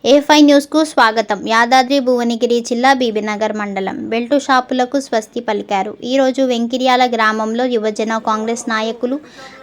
A5 న్యూస్కు స్వాగతం. యాదాద్రి భువనగిరి జిల్లా బీబీనగర్ మండలం బెల్టు షాపులకు స్వస్తి పలికారు. ఈరోజు వెంకిర్యాల గ్రామంలో యువజన కాంగ్రెస్ నాయకులు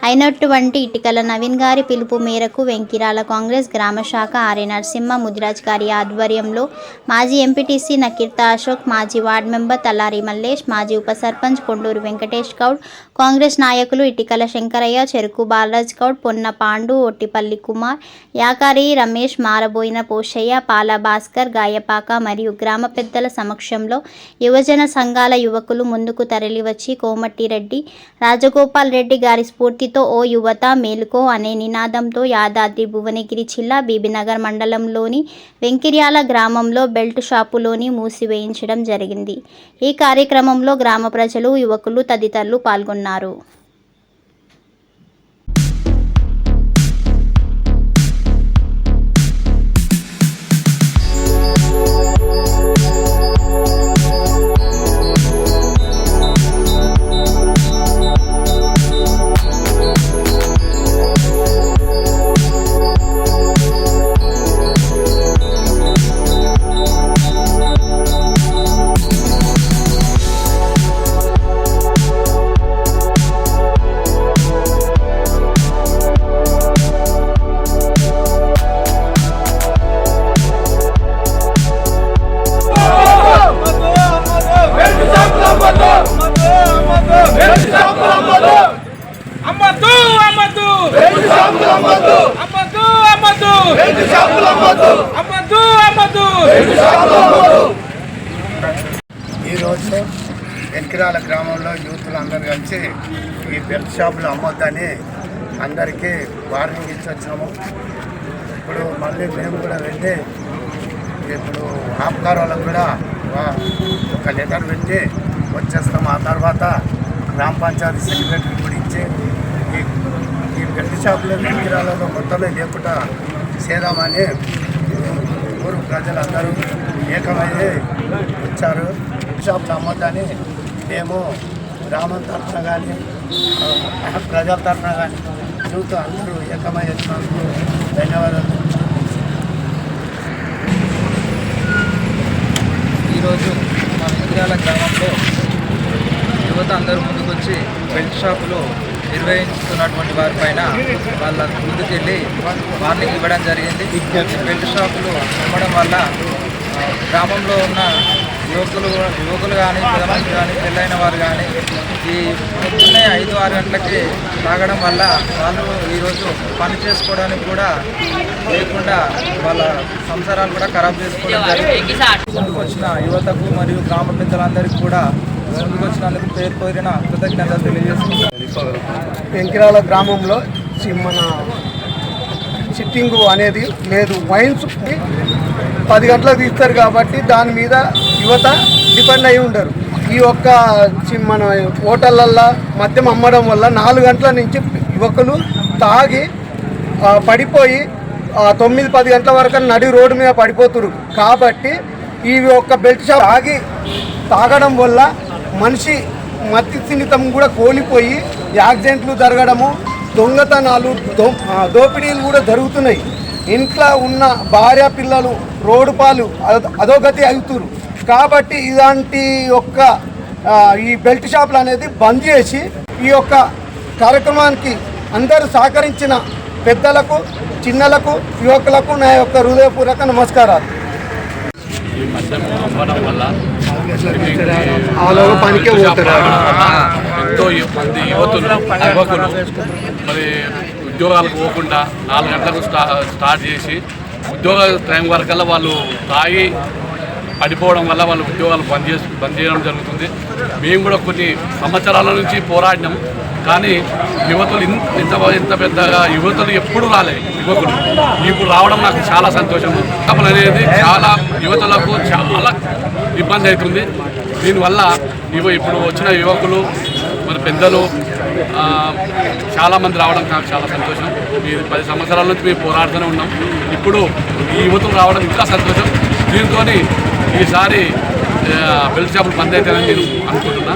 అయినటువంటి ఇటికల నవీన్ గారి పిలుపు మేరకు వెంకిర్యాల కాంగ్రెస్ గ్రామ శాఖ ఆర్ఏ నరసింహ ముదిరాజ్ గారి ఆధ్వర్యంలో మాజీ ఎంపీటీసీ నకీర్త అశోక్, మాజీ వార్డు మెంబర్ తలారి మల్లేష్, మాజీ ఉప సర్పంచ్ కొండూరు వెంకటేష్ గౌడ్, కాంగ్రెస్ నాయకులు ఇటికల శంకరయ్య, చెరుకు బాలరాజ్ గౌడ్, పొన్న పాండు, ఒట్టిపల్లి కుమార్, యాకారి రమేష్, మారబోయిన పోషయ్య, పాల భాస్కర్, గాయపాక మరియు గ్రామ పెద్దల సమక్షంలో యువజన సంఘాల యువకులు ముందుకు తరలివచ్చి కోమటిరెడ్డి రాజగోపాల్ రెడ్డి గారి స్ఫూర్తితో ఓ యువత మేలుకో అనే నినాదంతో యాదాద్రి భువనగిరి జిల్లా బీబీనగర్ మండలంలోని వెంకిర్యాల గ్రామంలో బెల్ట్ షాపులోని మూసివేయించడం జరిగింది. ఈ కార్యక్రమంలో గ్రామ ప్రజలు, యువకులు తదితరులు పాల్గొన్నారు. ఈరోజు వెంకిరాల గ్రామంలో యూత్లు అందరు కలిసి ఈ బెల్ట్ షాపులు అమ్మొద్దని అందరికీ వార్నింగ్ ఇచ్చి వచ్చాము. ఇప్పుడు మళ్ళీ మేము కూడా వెళ్ళి ఇప్పుడు ఆప్కార్ వాళ్ళకు కూడా ఒక లెటర్ పెట్టి వచ్చేస్తాము. ఆ తర్వాత గ్రామ పంచాయతీ సెక్రటరీ కూడా ఇచ్చి ఈ బెల్ట్ షాపులు వెంకిరాలలో మొత్తమే లేకుండా చేద్దామని ఊరు ప్రజలందరూ ఏకమయ్యి వచ్చారు. షాపులు అమ్మొద్దని మేము గ్రామం తరఫున కానీ ప్రజల తరఫున కానీ యూత్ అందరూ ఏకమై వచ్చినందుకు ధన్యవాదాలు. ఈరోజు మా వెంకిర్యాల గ్రామంలో యువత అందరూ ముందుకొచ్చి బెల్ట్ షాపులు నిర్వహిస్తున్నటువంటి వారిపైన వాళ్ళ ముందుకెళ్ళి వార్నింగ్ ఇవ్వడం జరిగింది. బెల్ట్ షాపులు అమ్మడం వల్ల గ్రామంలో ఉన్న యువకులు కానీ, పెద్దమనుషులు కానీ, పెళ్ళైన వారు కానీ ఈ పొద్దున్నే 5-6 గంటలకి తాగడం వల్ల వాళ్ళు ఈరోజు పని చేసుకోవడానికి కూడా లేకుండా వాళ్ళ సంసారాలు కూడా ఖరాబ్ చేసుకోవడం జరిగింది. ముందుకు వచ్చిన యువతకు మరియు గ్రామ పెద్దలందరికీ కూడా ముందుకు వచ్చినందుకు పేరు కోరిన కృతజ్ఞతలు తెలియజేస్తున్నారు. వెంకిరాల గ్రామంలో మన సిట్టింగు అనేది లేదు. వైన్స్ 10 గంటలకు తీస్తారు కాబట్టి దాని మీద యువత డిపెండ్ అయి ఉండరు. ఈ ఒక్క మన హోటళ్ళల్లో మద్యం అమ్మడం వల్ల 4 గంటల నుంచి యువకులు తాగి పడిపోయి 9-10 గంటల వరకు నడి రోడ్డు మీద పడిపోతున్నారు. కాబట్టి ఈ ఒక్క బెల్ట్ షాప్ తాగడం వల్ల మనిషి మతి స్థిమితం కూడా కోల్పోయి యాక్సిడెంట్లు జరగడము, దొంగతనాలు, దోపిడీలు కూడా జరుగుతున్నాయి. ఇంట్లో ఉన్న భార్య పిల్లలు రోడ్డు పాలు అధోగతి అవుతున్నారు. కాబట్టి ఇలాంటి ఈ బెల్ట్ షాపులు అనేది బంద్ చేసి ఈ యొక్క కార్యక్రమానికి అందరూ సహకరించిన పెద్దలకు, చిన్నలకు, యువకులకు నా యొక్క హృదయపూర్వక నమస్కారాలు. ఎంతో మంది యువకులు మరి ఉద్యోగాలకు పోకుండా 4 గంటలకు స్టార్ట్ చేసి ఉద్యోగ టైం వరకల్లా వాళ్ళు తాగి పడిపోవడం వల్ల వాళ్ళు ఉద్యోగాలు బంద్ చేయడం జరుగుతుంది. మేము కూడా కొన్ని సంవత్సరాల నుంచి పోరాడినాం. కానీ యువతులు ఇంత పెద్దగా యువతులు ఎప్పుడు యువకులు ఇప్పుడు రావడం నాకు చాలా సంతోషము. అనేది చాలా యువతులకు చాలా ఇబ్బంది అవుతుంది. దీనివల్ల ఇప్పుడు వచ్చిన యువకులు మన పెద్దలు చాలామంది రావడం నాకు చాలా సంతోషం. 10 సంవత్సరాల నుంచి మేము పోరాడుతూనే ఉన్నాం. ఇప్పుడు ఈ యువతులు రావడం ఇంకా సంతోషం. దీంతో ఈసారి బెల్ట్ షాపులు బంద్ అవుతాయని నేను అనుకుంటున్నా.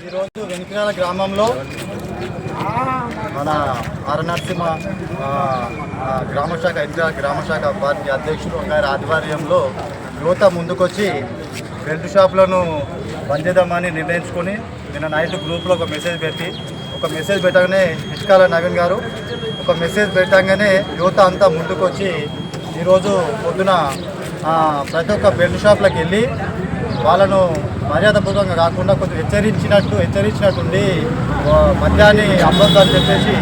ఈరోజు వెంకిర్యాల గ్రామంలో మన నరసింహ గ్రామశాఖ గ్రామశాఖ పార్టీ అధ్యక్షుడు గారి ఆధ్వర్యంలో యువత ముందుకొచ్చి బెల్ట్ షాపులను బంద్ చేద్దామని నిర్ణయించుకొని నిన్న నైట్ గ్రూప్లో ఒక మెసేజ్ పెట్టగానే ఇటుకాల నవీన్ గారు ఒక మెసేజ్ పెట్టగానే యువత అంతా ముందుకొచ్చి ఈరోజు పొద్దున ప్రతి ఒక్క బెల్ట్ షాప్లకు వెళ్ళి వాళ్ళను మర్యాదపూర్వకంగా కాకుండా కొంచెం హెచ్చరించినట్టుండి మద్యాన్ని అమ్మొద్దు అని చెప్పేసి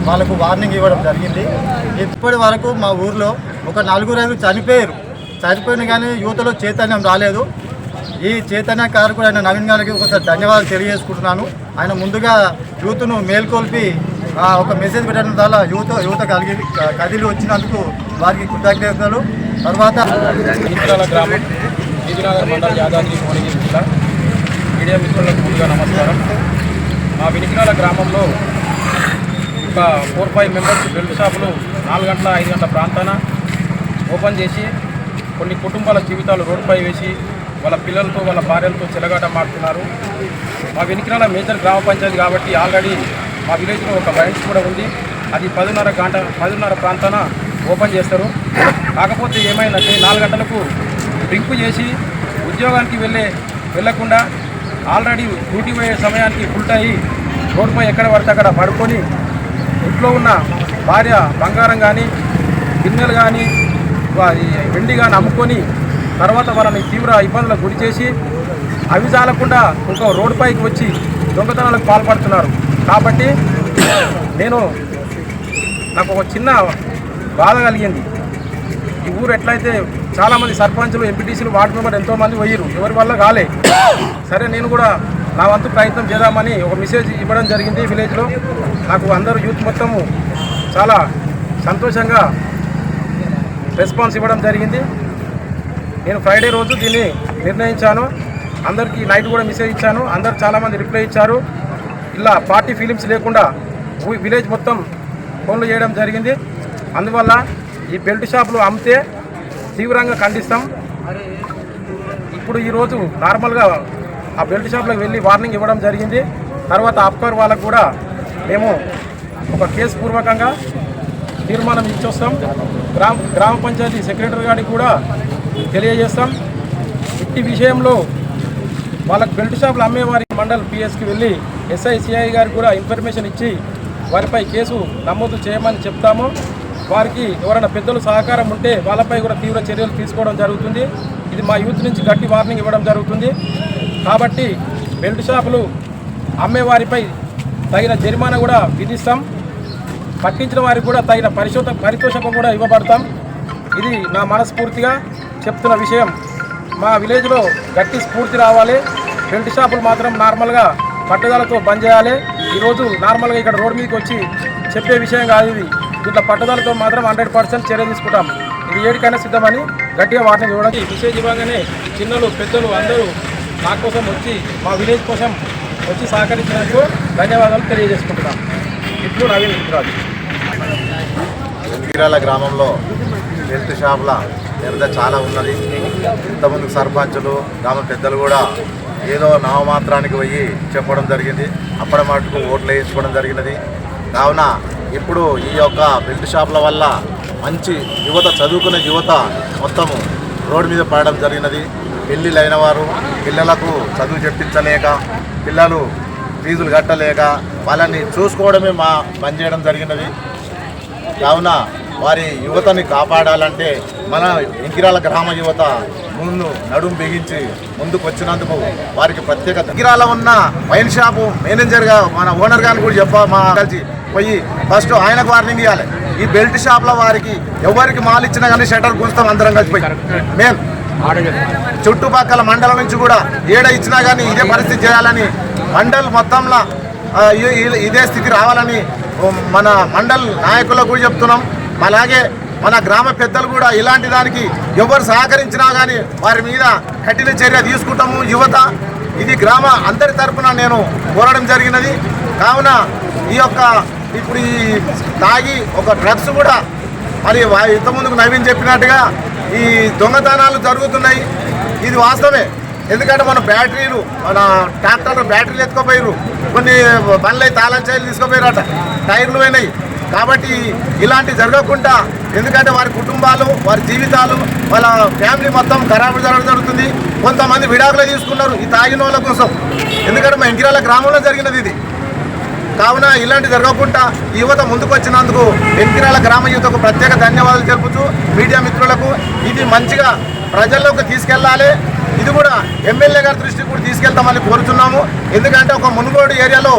వాళ్ళకు వార్నింగ్ ఇవ్వడం జరిగింది. ఇప్పటి వరకు మా ఊర్లో ఒక 4-5 చనిపోయిన కానీ యువతలో చైతన్యం రాలేదు. ఈ చైతన్యకారకుడు ఆయన నవీన్ గారికి ఒకసారి ధన్యవాదాలు తెలియజేసుకుంటున్నాను. ఆయన ముందుగా యూత్ను మేల్కొల్పి ఒక మెసేజ్ పెట్టడం ద్వారా యువత కదిలి వచ్చినందుకు వారికి కృతజ్ఞతలు. తర్వాత గ్రామం విజయనగరం మండలం యాదాద్రి భువనగిరి జిల్లా మీడియా మిత్రులకు ముందుగా నమస్కారం. మా వినికిరాల గ్రామంలో ఒక 4-5 మెంబర్స్ బెల్ట్ షాపులు 4 గంటల 5 గంటల ప్రాంతాన ఓపెన్ చేసి కొన్ని కుటుంబాల జీవితాలు రోడ్డుపై వేసి వాళ్ళ పిల్లలతో వాళ్ళ భార్యలతో చెలగాటమాడుతున్నారు. మా వెనికిరాల మేజర్ గ్రామ పంచాయతీ కాబట్టి ఆల్రెడీ మా విలేజ్లో ఒక వైన్స్ కూడా ఉంది. అది 10:30 ప్రాంతాన ఓపెన్ చేస్తారు. కాకపోతే ఏమైందంటే 4 గంటలకు డ్రింక్ చేసి ఉద్యోగానికి వెళ్ళకుండా ఆల్రెడీ డ్యూటీ పోయే సమయానికి ఫుల్ అయ్యి రోడ్డుపై ఎక్కడ పడితే అక్కడ పడుకొని ఇంట్లో ఉన్న భార్య బంగారం కానీ గిన్నెలు కానీ వెండి కానీ అమ్ముకొని తర్వాత వాళ్ళని తీవ్ర ఇబ్బందులకు గురి చేసి అవి చాలకుండా ఇంకో రోడ్డుపైకి వచ్చి దొంగతనాలకు పాల్పడుతున్నారు. కాబట్టి నాకు ఒక చిన్న బాధ కలిగింది. ఈ ఊరు ఎట్లయితే చాలామంది సర్పంచులు, ఎంపీటీసీలు, వార్డు మెంబర్ ఎంతోమంది పోయారు, ఎవరి వల్ల కాలే. సరే నేను కూడా నా వంతు ప్రయత్నం చేద్దామని ఒక మెసేజ్ ఇవ్వడం జరిగింది విలేజ్లో. నాకు అందరూ యూత్ మొత్తము చాలా సంతోషంగా రెస్పాన్స్ ఇవ్వడం జరిగింది. నేను ఫ్రైడే రోజు దీన్ని నిర్ణయించాను. అందరికీ నైట్ కూడా మెసేజ్ ఇచ్చాను. అందరు చాలామంది రిప్లై ఇచ్చారు. ఇలా పార్టీ ఫీలింగ్స్ లేకుండా విలేజ్ మొత్తం ఫోన్లు చేయడం జరిగింది. అందువల్ల ఈ బెల్ట్ షాపులు అమ్మితే తీవ్రంగా ఖండిస్తాం. ఇప్పుడు ఈరోజు నార్మల్గా ఆ బెల్ట్ షాప్లకు వెళ్ళి వార్నింగ్ ఇవ్వడం జరిగింది. తర్వాత ఆఫ్కర్ వాళ్ళకు కూడా మేము ఒక కేసు పూర్వకంగా తీర్మానం ఇచ్చొస్తాం. గ్రామ పంచాయతీ సెక్రటరీ గారికి కూడా తెలియజేస్తాం. ఇట్టి విషయంలో వాళ్ళకి బెల్ట్ షాపులు అమ్మేవారి మండల్ పిఎస్కి వెళ్ళి ఎస్ఐ సిఐ గారికి కూడా ఇన్ఫర్మేషన్ ఇచ్చి వారిపై కేసు నమోదు చేయమని చెప్తాము. వారికి ఎవరైనా పెద్దలు సహకారం ఉంటే వాళ్ళపై కూడా తీవ్ర చర్యలు తీసుకోవడం జరుగుతుంది. ఇది మా యూత్ నుంచి గట్టి వార్నింగ్ ఇవ్వడం జరుగుతుంది. కాబట్టి బెల్ట్ షాపులు అమ్మేవారిపై తగిన జరిమానా కూడా విధిస్తాం. పట్టించిన వారికి కూడా తగిన పారితోషికం కూడా ఇవ్వబడతాం. ఇది నా మనస్ఫూర్తిగా చెప్తున్న విషయం. మా విలేజ్లో గట్టి స్ఫూర్తి రావాలి. బెల్ట్ షాపులు మాత్రం నార్మల్గా పట్టుదలతో బంద్ చేయాలి. ఈరోజు నార్మల్గా ఇక్కడ రోడ్డు మీదకి వచ్చి చెప్పే విషయం కాదు. ఇది ఇట్లా పట్టుదలతో మాత్రం 100% చర్య తీసుకుంటాం. ఇది ఏడికైనా సిద్ధమని గట్టిగా వార్నింగ్ ఇవ్వడం. మెసేజ్ ఇవ్వగానే చిన్నలు పెద్దలు అందరూ నా కోసం వచ్చి మా విలేజ్ కోసం వచ్చి సహకరించినందుకు ధన్యవాదాలు తెలియజేసుకుంటున్నాం. ఇప్పుడు నవీన్ రాజు. వెంకిరాల గ్రామంలో బెల్ట్ షాపుల ఎంత చాలా ఉన్నది. ఇంతమంది సర్పంచులు, గ్రామ పెద్దలు కూడా ఏదో నామమాత్రానికి పోయి చెప్పడం జరిగింది. అప్పటి మటుకు ఓట్లు వేయించుకోవడం జరిగినది. కావున ఇప్పుడు ఈ యొక్క బెల్ట్ షాపుల వల్ల మంచి యువత, చదువుకునే యువత మొత్తము రోడ్డు మీద పడడం జరిగినది. పెళ్ళిళ్ళు అయిన వారు పిల్లలకు చదువు చెప్పించలేక, పిల్లలు ఫీజులు కట్టలేక వాళ్ళని చూసుకోవడమే బంద్ చేయడం జరిగినది. కావున వారి యువతని కాపాడాలంటే మన వెంకిరాల గ్రామ యువత ముందు నడుము బిగించి ముందుకు వచ్చినందుకు వారికి ప్రత్యేక వెంకిరాల ఉన్న వైన్ షాపు మేనేజర్గా మన ఓనర్ గారిని కూడా కలిసి పోయి ఫస్ట్ ఆయనకు వార్నింగ్ ఇవ్వాలి. ఈ బెల్ట్ షాప్ల వారికి ఎవరికి మాల్ ఇచ్చినా కానీ షటర్ గుంచుతాం అందరం కలిసిపోయి. మేము చుట్టుపక్కల మండలం నుంచి కూడా ఏడ ఇచ్చినా కానీ ఇదే పరిస్థితి చేయాలని, మండల్ మొత్తంలో ఇదే స్థితి రావాలని మన మండల్ నాయకులకు కూడా చెప్తున్నాం. అలాగే మన గ్రామ పెద్దలు కూడా ఇలాంటి దానికి ఎవరు సహకరించినా కానీ వారి మీద కఠిన చర్య తీసుకుంటాము. యువత ఇది గ్రామ అందరి తరఫున నేను కోరడం జరిగినది. కావున ఇప్పుడు ఈ తాగి ఒక డ్రగ్స్ కూడా మరి ఇంతకుముందుకు నవీన్ చెప్పినట్టుగా ఈ దొంగతనాలు జరుగుతున్నాయి. ఇది వాస్తవమే. ఎందుకంటే మన బ్యాటరీలు మన ట్రాక్టర్లో బ్యాటరీలు ఎత్తుకుపోయారు, కొన్ని బండ్లు అయితే తాళం చేయాలి తీసుకుపోయారట, టైర్లు పోయినాయి. కాబట్టి ఇలాంటివి జరగకుండా, ఎందుకంటే వారి కుటుంబాలు, వారి జీవితాలు, వాళ్ళ ఫ్యామిలీ మొత్తం ఖరాబు జరుగుతుంది. కొంతమంది విడాకులు తీసుకున్నారు ఈ తాగిన వాళ్ళ కోసం, ఎందుకంటే మా వెంకిరాల గ్రామంలో జరిగినది ఇది. కావున ఇలాంటి జరగకుండా యువత ముందుకు వచ్చినందుకు వెంకిరాల గ్రామ యువతకు ప్రత్యేక ధన్యవాదాలు తెలుపుతూ, మీడియా మిత్రులకు ఇది మంచిగా ప్రజల్లోకి తీసుకెళ్లాలి. ఇది కూడా ఎమ్మెల్యే గారి దృష్టికి కూడా తీసుకెళ్తామని కోరుతున్నాము. ఎందుకంటే ఒక మునుగోడు ఏరియాలో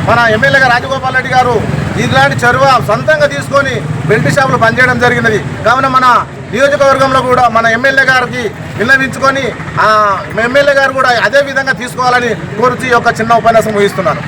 మన ఎమ్మెల్యే గారు రాజగోపాల్ రెడ్డి గారు ఇలాంటి చొరవ సొంతంగా తీసుకొని బెల్ట్ షాపులు బంద్ చేయడం జరిగినది. కావున మన నియోజకవర్గంలో కూడా మన ఎమ్మెల్యే గారికి విన్నవించుకొని ఎమ్మెల్యే గారు కూడా అదే విధంగా తీసుకోవాలని కోరుతూ ఒక చిన్న ఉపన్యాసం ముగిస్తున్నాను.